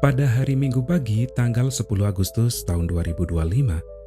Pada hari Minggu pagi, tanggal 10 Agustus tahun 2025,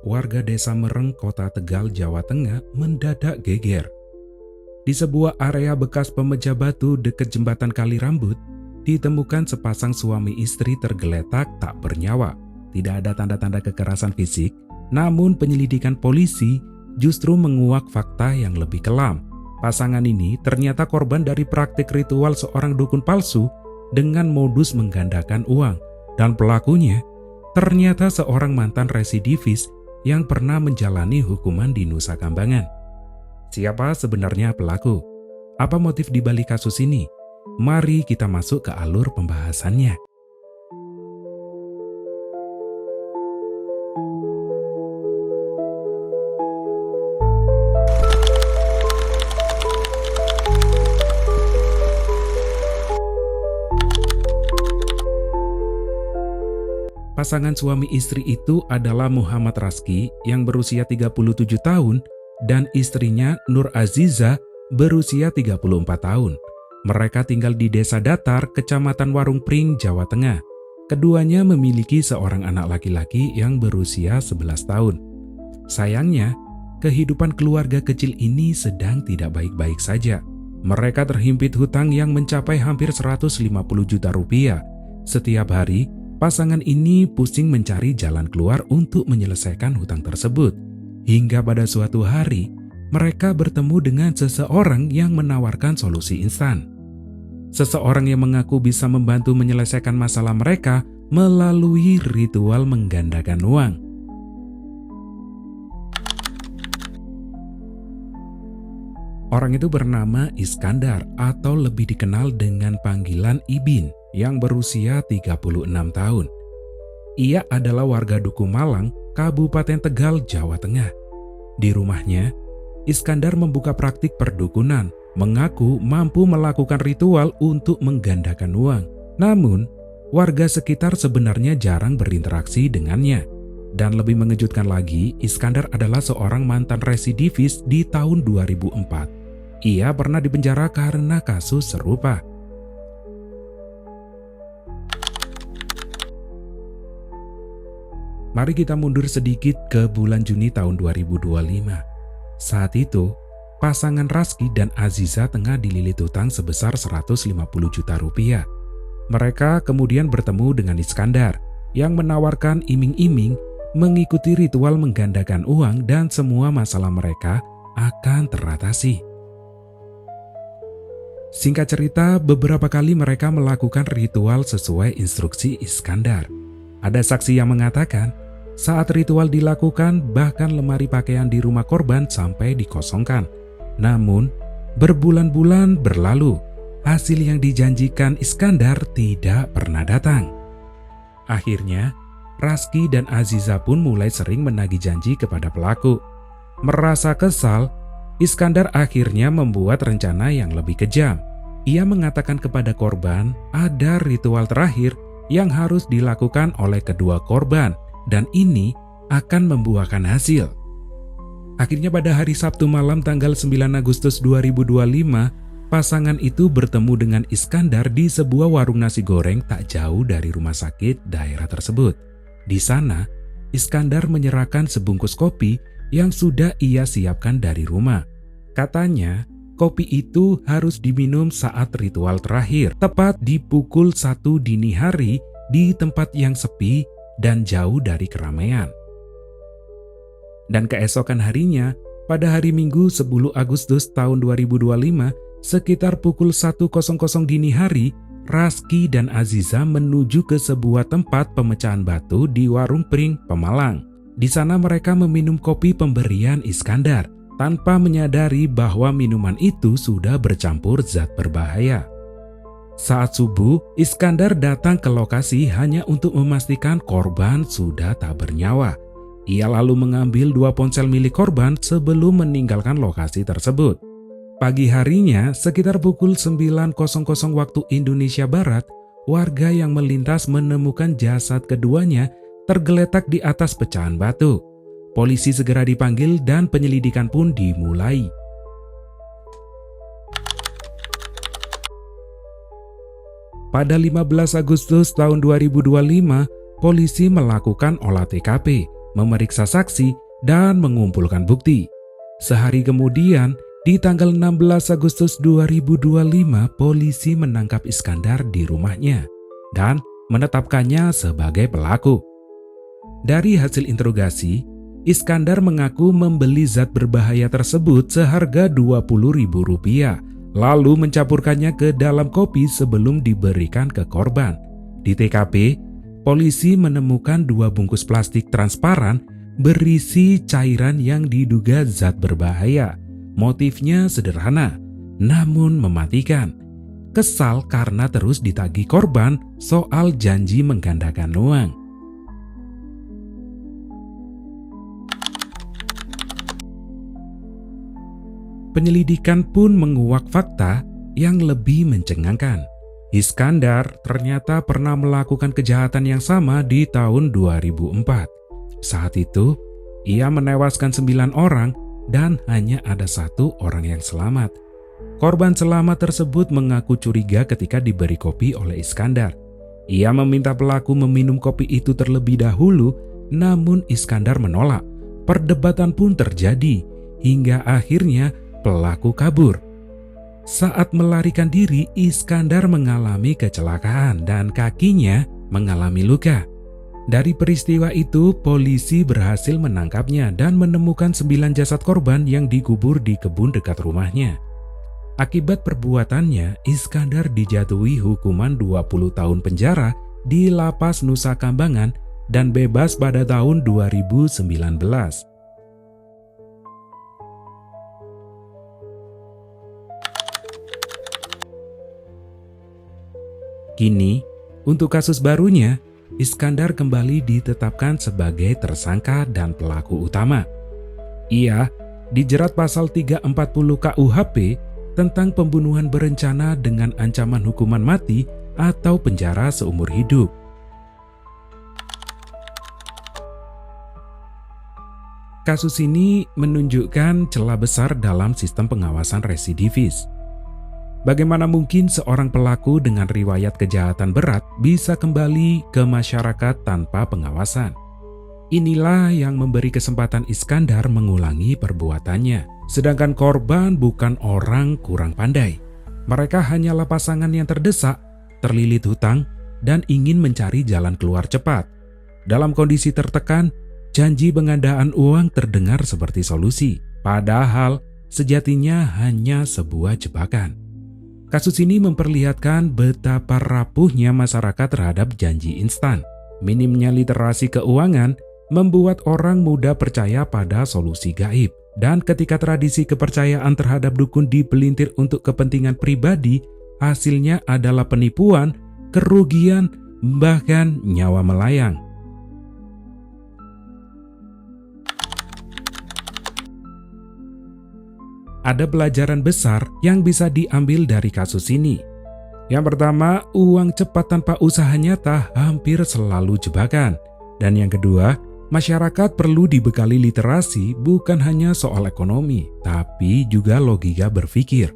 warga desa Mereng, Kota Tegal, Jawa Tengah mendadak geger. Di sebuah area bekas pemecah batu dekat jembatan Kali Rambut, ditemukan sepasang suami istri tergeletak tak bernyawa. Tidak ada tanda-tanda kekerasan fisik, namun penyelidikan polisi justru menguak fakta yang lebih kelam. Pasangan ini ternyata korban dari praktik ritual seorang dukun palsu dengan modus menggandakan uang, dan pelakunya ternyata seorang mantan residivis yang pernah menjalani hukuman di Nusa Kambangan. Siapa sebenarnya pelaku? Apa motif di balik kasus ini? Mari kita masuk ke alur pembahasannya. Pasangan suami istri itu adalah Muhammad Raski yang berusia 37 tahun dan istrinya Nur Aziza berusia 34 tahun. Mereka tinggal di Desa Datar, Kecamatan Warung Pring, Jawa Tengah. Keduanya memiliki seorang anak laki-laki yang berusia 11 tahun. Sayangnya, kehidupan keluarga kecil ini sedang tidak baik-baik saja. Mereka terhimpit hutang yang mencapai hampir 150 juta rupiah. Setiap hari, pasangan ini pusing mencari jalan keluar untuk menyelesaikan hutang tersebut. Hingga pada suatu hari, mereka bertemu dengan seseorang yang menawarkan solusi instan. Seseorang yang mengaku bisa membantu menyelesaikan masalah mereka melalui ritual menggandakan uang. Orang itu bernama Iskandar atau lebih dikenal dengan panggilan Ibin yang berusia 36 tahun. Ia adalah warga Duku Malang, Kabupaten Tegal, Jawa Tengah. Di rumahnya, Iskandar membuka praktik perdukunan, mengaku mampu melakukan ritual untuk menggandakan uang. Namun, warga sekitar sebenarnya jarang berinteraksi dengannya. Dan lebih mengejutkan lagi, Iskandar adalah seorang mantan residivis di tahun 2004. Ia pernah dipenjara karena kasus serupa. Mari kita mundur sedikit ke bulan Juni tahun 2025. Saat itu, pasangan Raski dan Aziza tengah dililit hutang sebesar 150 juta rupiah. Mereka kemudian bertemu dengan Iskandar yang menawarkan iming-iming mengikuti ritual menggandakan uang dan semua masalah mereka akan teratasi. Singkat cerita, beberapa kali mereka melakukan ritual sesuai instruksi Iskandar. Ada saksi yang mengatakan, saat ritual dilakukan, bahkan lemari pakaian di rumah korban sampai dikosongkan. Namun, berbulan-bulan berlalu, hasil yang dijanjikan Iskandar tidak pernah datang. Akhirnya, Raski dan Aziza pun mulai sering menagih janji kepada pelaku. Merasa kesal, Iskandar akhirnya membuat rencana yang lebih kejam. Ia mengatakan kepada korban ada ritual terakhir yang harus dilakukan oleh kedua korban, dan ini akan membuahkan hasil. Akhirnya pada hari Sabtu malam tanggal 9 Agustus 2025, pasangan itu bertemu dengan Iskandar di sebuah warung nasi goreng tak jauh dari rumah sakit daerah tersebut. Di sana, Iskandar menyerahkan sebungkus kopi yang sudah ia siapkan dari rumah. Katanya, kopi itu harus diminum saat ritual terakhir, tepat di pukul 1 dini hari di tempat yang sepi dan jauh dari keramaian. Dan keesokan harinya, pada hari Minggu 10 Agustus tahun 2025, sekitar pukul 1.00 dini hari, Raski dan Aziza menuju ke sebuah tempat pemecahan batu di Warung Pring, Pemalang. Di sana mereka meminum kopi pemberian Iskandar, tanpa menyadari bahwa minuman itu sudah bercampur zat berbahaya. Saat subuh, Iskandar datang ke lokasi hanya untuk memastikan korban sudah tak bernyawa. Ia lalu mengambil 2 ponsel milik korban sebelum meninggalkan lokasi tersebut. Pagi harinya, sekitar pukul 9.00 waktu Indonesia Barat, warga yang melintas menemukan jasad keduanya tergeletak di atas pecahan batu. Polisi segera dipanggil dan penyelidikan pun dimulai. Pada 15 Agustus tahun 2025, polisi melakukan olah TKP, memeriksa saksi, dan mengumpulkan bukti. Sehari kemudian, di tanggal 16 Agustus 2025, polisi menangkap Iskandar di rumahnya dan menetapkannya sebagai pelaku. Dari hasil interogasi, Iskandar mengaku membeli zat berbahaya tersebut seharga Rp20.000, lalu mencampurkannya ke dalam kopi sebelum diberikan ke korban. Di TKP, polisi menemukan 2 bungkus plastik transparan berisi cairan yang diduga zat berbahaya. Motifnya sederhana, namun mematikan. Kesal karena terus ditagih korban soal janji menggandakan uang. Penyelidikan pun menguak fakta yang lebih mencengangkan. Iskandar ternyata pernah melakukan kejahatan yang sama di tahun 2004. Saat itu, ia menewaskan 9 orang dan hanya ada 1 orang yang selamat. Korban selamat tersebut mengaku curiga ketika diberi kopi oleh Iskandar. Ia meminta pelaku meminum kopi itu terlebih dahulu, namun Iskandar menolak. Perdebatan pun terjadi, hingga akhirnya pelaku kabur. Saat melarikan diri, Iskandar mengalami kecelakaan dan kakinya mengalami luka. Dari peristiwa itu, polisi berhasil menangkapnya dan menemukan 9 jasad korban yang dikubur di kebun dekat rumahnya. Akibat perbuatannya, Iskandar dijatuhi hukuman 20 tahun penjara di Lapas Nusa Kambangan dan bebas pada tahun 2019. Kini, untuk kasus barunya, Iskandar kembali ditetapkan sebagai tersangka dan pelaku utama. Ia dijerat pasal 340 KUHP tentang pembunuhan berencana dengan ancaman hukuman mati atau penjara seumur hidup. Kasus ini menunjukkan celah besar dalam sistem pengawasan residivis. Bagaimana mungkin seorang pelaku dengan riwayat kejahatan berat bisa kembali ke masyarakat tanpa pengawasan? Inilah yang memberi kesempatan Iskandar mengulangi perbuatannya. Sedangkan korban bukan orang kurang pandai. Mereka hanyalah pasangan yang terdesak, terlilit hutang, dan ingin mencari jalan keluar cepat. Dalam kondisi tertekan, janji pengandaan uang terdengar seperti solusi. Padahal sejatinya hanya sebuah jebakan. Kasus ini memperlihatkan betapa rapuhnya masyarakat terhadap janji instan. Minimnya literasi keuangan membuat orang mudah percaya pada solusi gaib. Dan ketika tradisi kepercayaan terhadap dukun dipelintir untuk kepentingan pribadi, hasilnya adalah penipuan, kerugian, bahkan nyawa melayang. Ada pelajaran besar yang bisa diambil dari kasus ini. Yang pertama, uang cepat tanpa usaha nyata hampir selalu jebakan. Dan yang kedua, masyarakat perlu dibekali literasi bukan hanya soal ekonomi, tapi juga logika berpikir.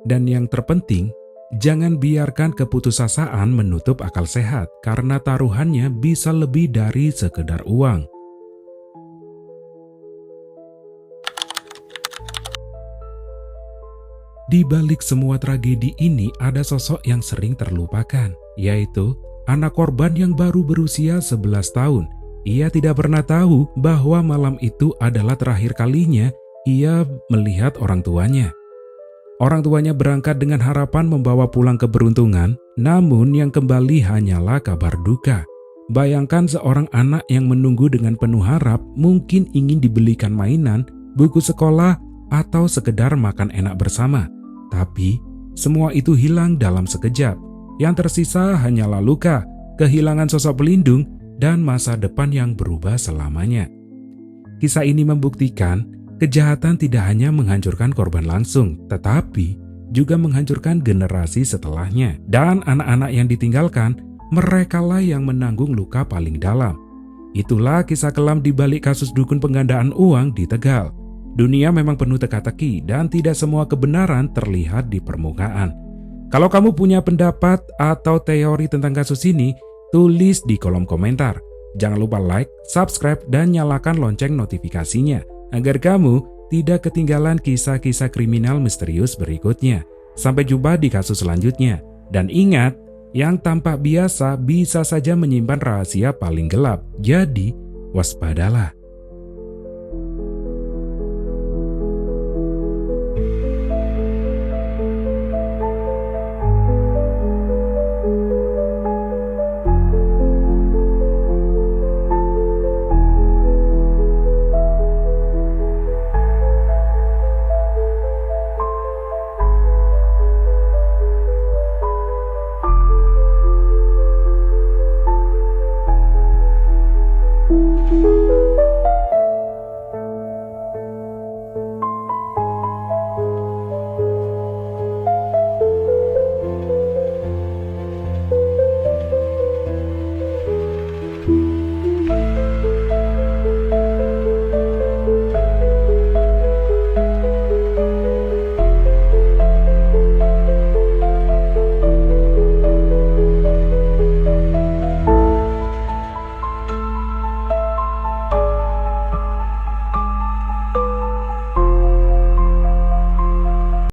Dan yang terpenting, jangan biarkan keputusasaan menutup akal sehat karena taruhannya bisa lebih dari sekedar uang. Di balik semua tragedi ini ada sosok yang sering terlupakan, yaitu anak korban yang baru berusia 11 tahun. Ia tidak pernah tahu bahwa malam itu adalah terakhir kalinya ia melihat orang tuanya. Orang tuanya berangkat dengan harapan membawa pulang keberuntungan, namun yang kembali hanyalah kabar duka. Bayangkan seorang anak yang menunggu dengan penuh harap, mungkin ingin dibelikan mainan, buku sekolah, atau sekedar makan enak bersama. Tapi, semua itu hilang dalam sekejap. Yang tersisa hanyalah luka, kehilangan sosok pelindung, dan masa depan yang berubah selamanya. Kisah ini membuktikan, kejahatan tidak hanya menghancurkan korban langsung, tetapi juga menghancurkan generasi setelahnya. Dan anak-anak yang ditinggalkan, merekalah yang menanggung luka paling dalam. Itulah kisah kelam di balik kasus dukun penggandaan uang di Tegal. Dunia memang penuh teka-teki dan tidak semua kebenaran terlihat di permukaan. Kalau kamu punya pendapat atau teori tentang kasus ini, tulis di kolom komentar. Jangan lupa like, subscribe, dan nyalakan lonceng notifikasinya agar kamu tidak ketinggalan kisah-kisah kriminal misterius berikutnya. Sampai jumpa di kasus selanjutnya. Dan ingat, yang tampak biasa bisa saja menyimpan rahasia paling gelap. Jadi, waspadalah.